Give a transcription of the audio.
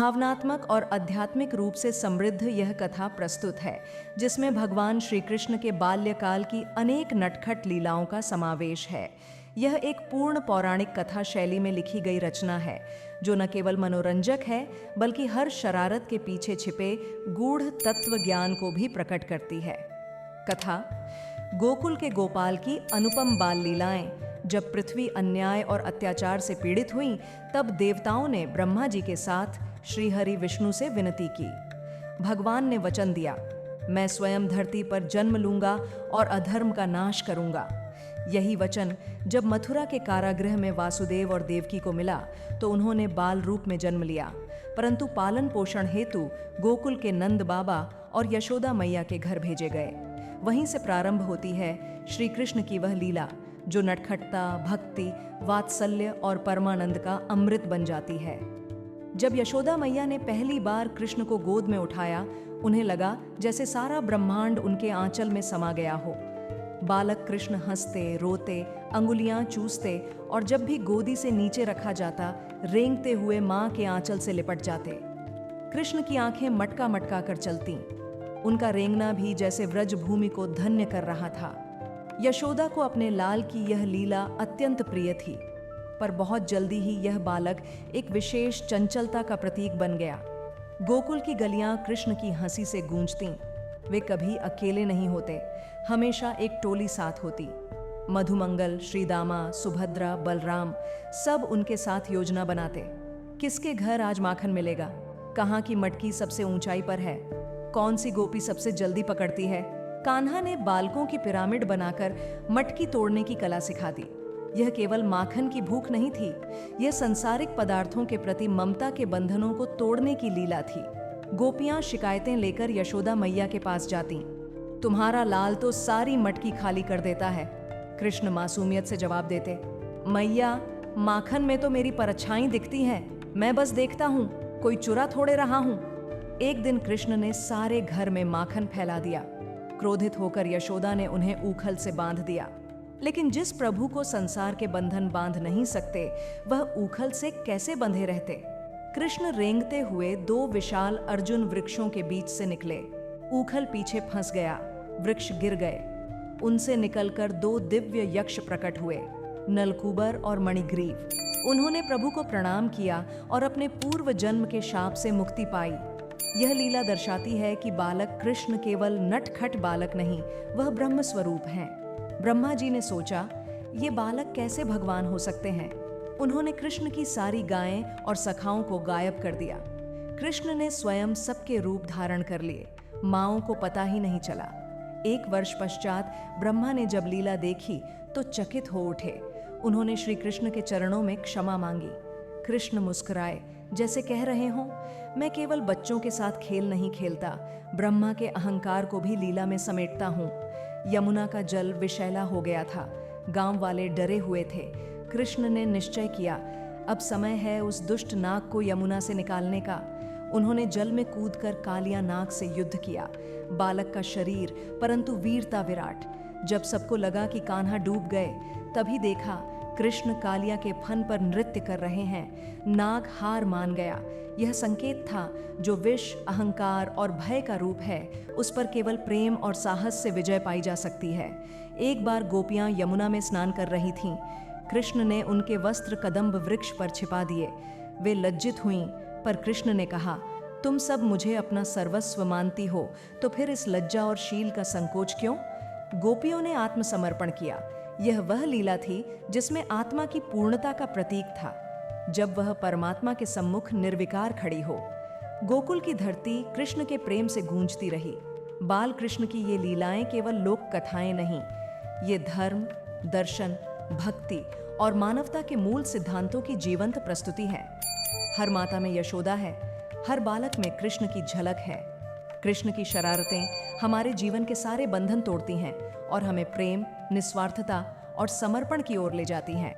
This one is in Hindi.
भावनात्मक और आध्यात्मिक रूप से समृद्ध यह कथा प्रस्तुत है, जिसमें भगवान श्री कृष्ण के बाल्यकाल की अनेक नटखट लीलाओं का समावेश है। यह एक पूर्ण पौराणिक कथा शैली में लिखी गई रचना है, जो न केवल मनोरंजक है बल्कि हर शरारत के पीछे छिपे गूढ़ तत्व ज्ञान को भी प्रकट करती है। कथा गोकुल के गोपाल की अनुपम बाल लीलाएं। जब पृथ्वी अन्याय और अत्याचार से पीड़ित हुई, तब देवताओं ने ब्रह्मा जी के साथ श्रीहरि विष्णु से विनती की। भगवान ने वचन दिया, मैं स्वयं धरती पर जन्म लूंगा और अधर्म का नाश करूंगा। यही वचन जब मथुरा के कारागृह में वासुदेव और देवकी को मिला, तो उन्होंने बाल रूप में जन्म लिया, परंतु पालन पोषण हेतु गोकुल के नंद बाबा और यशोदा मैया के घर भेजे गए। वहीं से प्रारंभ होती है श्री कृष्ण की वह लीला, जो नटखटता, भक्ति, वात्सल्य और परमानंद का अमृत बन जाती है। जब यशोदा मैया ने पहली बार कृष्ण को गोद में उठाया, उन्हें लगा जैसे सारा ब्रह्मांड उनके आंचल में समा गया हो। बालक कृष्ण हंसते, रोते, अंगुलियां चूसते और जब भी गोदी से नीचे रखा जाता, रेंगते हुए मां के आंचल से लिपट जाते। कृष्ण की आंखें मटका मटका कर चलती। उनका रेंगना भी जैसे व्रज भूमि को धन्य कर रहा था। यशोदा को अपने लाल की यह लीला अत्यंत प्रिय थी, पर बहुत जल्दी ही यह बालक एक विशेष चंचलता का प्रतीक बन गया। गोकुल की गलियां कृष्ण की हंसी से गूंजतीं। वे कभी अकेले नहीं होते, हमेशा एक टोली साथ होती। मधुमंगल, श्रीदामा, सुभद्रा, बलराम सब उनके साथ योजना बनाते। किसके घर आज माखन मिलेगा, कहाँ की मटकी सबसे ऊंचाई पर है, कौन सी गोपी सबसे जल्दी पकड़ती है। कान्हा ने बालकों की पिरामिड बनाकर मटकी तोड़ने की कला सिखा दी। यह केवल माखन की भूख नहीं थी, यह संसारिक पदार्थों के प्रति ममता के बंधनों को तोड़ने की लीला थी। गोपियां शिकायतें लेकर यशोदा मैया के पास जाती। तुम्हारा लाल तो सारी मटकी खाली कर देता है। कृष्ण मासूमियत से जवाब देते, मैया, माखन में तो मेरी परछाई दिखती है, मैं बस देखता हूँ, कोई चुरा थोड़े रहा हूँ। एक दिन कृष्ण ने सारे घर में माखन फैला दिया। क्रोधित होकर यशोदा ने उन्हें ऊखल से बांध दिया। लेकिन जिस प्रभु को संसार के बंधन बांध नहीं सकते, वह ऊखल से कैसे बंधे रहते। कृष्ण रेंगते हुए दो विशाल अर्जुन वृक्षों के बीच से निकले। ऊखल पीछे फंस गया, वृक्ष गिर गए। उनसे निकलकर दो दिव्य यक्ष प्रकट हुए, नलकूबर और मणिग्रीव। उन्होंने प्रभु को प्रणाम किया और अपने पूर्व जन्म के शाप से मुक्ति पाई। यह लीला दर्शाती है कि बालक कृष्ण केवल नटखट बालक नहीं, वह ब्रह्म स्वरूप हैं। ब्रह्मा जी ने सोचा, ये बालक कैसे भगवान हो सकते हैं। उन्होंने कृष्ण की सारी गायें और सखाओं को गायब कर दिया। कृष्ण ने स्वयं सबके रूप धारण कर लिए, माँओं को पता ही नहीं चला। 1 वर्ष पश्चात ब्रह्मा ने जब लीला देखी तो चकित हो उठे। उन्होंने श्री कृष्ण के चरणों में क्षमा मांगी। कृष्ण मुस्कुराए, जैसे कह रहे हों, मैं केवल बच्चों के साथ खेल नहीं खेलता, ब्रह्मा के अहंकार को भी लीला में समेटता हूँ। यमुना का जल विषैला हो गया था, गांव वाले डरे हुए थे। कृष्ण ने निश्चय किया, अब समय है उस दुष्ट नाग को यमुना से निकालने का। उन्होंने जल में कूदकर कालिया नाग से युद्ध किया। बालक का शरीर, परंतु वीरता विराट। जब सबको लगा कि कान्हा डूब गए, तभी देखा कृष्ण कालिया के फन पर नृत्य कर रहे हैं। नाग हार मान गया। यह संकेत था, जो विष, अहंकार और भय का रूप है, उस पर केवल प्रेम और साहस से विजय पाई जा सकती है। एक बार गोपियां यमुना में स्नान कर रही थीं। कृष्ण ने उनके वस्त्र कदम्ब वृक्ष पर छिपा दिए। वे लज्जित हुईं, पर कृष्ण ने कहा, तुम सब मुझे अपना सर्वस्व मानती हो, तो फिर इस लज्जा और शील का संकोच क्यों। गोपियों ने आत्मसमर्पण किया। यह वह लीला थी जिसमें आत्मा की पूर्णता का प्रतीक था, जब वह परमात्मा के सम्मुख निर्विकार खड़ी हो। गोकुल की धरती कृष्ण के प्रेम से गूंजती रही। बाल कृष्ण की ये लीलाएं केवल लोक कथाएं नहीं, ये धर्म, दर्शन, भक्ति और मानवता के मूल सिद्धांतों की जीवंत प्रस्तुति है। हर माता में यशोदा है, हर बालक में कृष्ण की झलक है। कृष्ण की शरारतें हमारे जीवन के सारे बंधन तोड़ती हैं और हमें प्रेम, निस्वार्थता और समर्पण की ओर ले जाती हैं।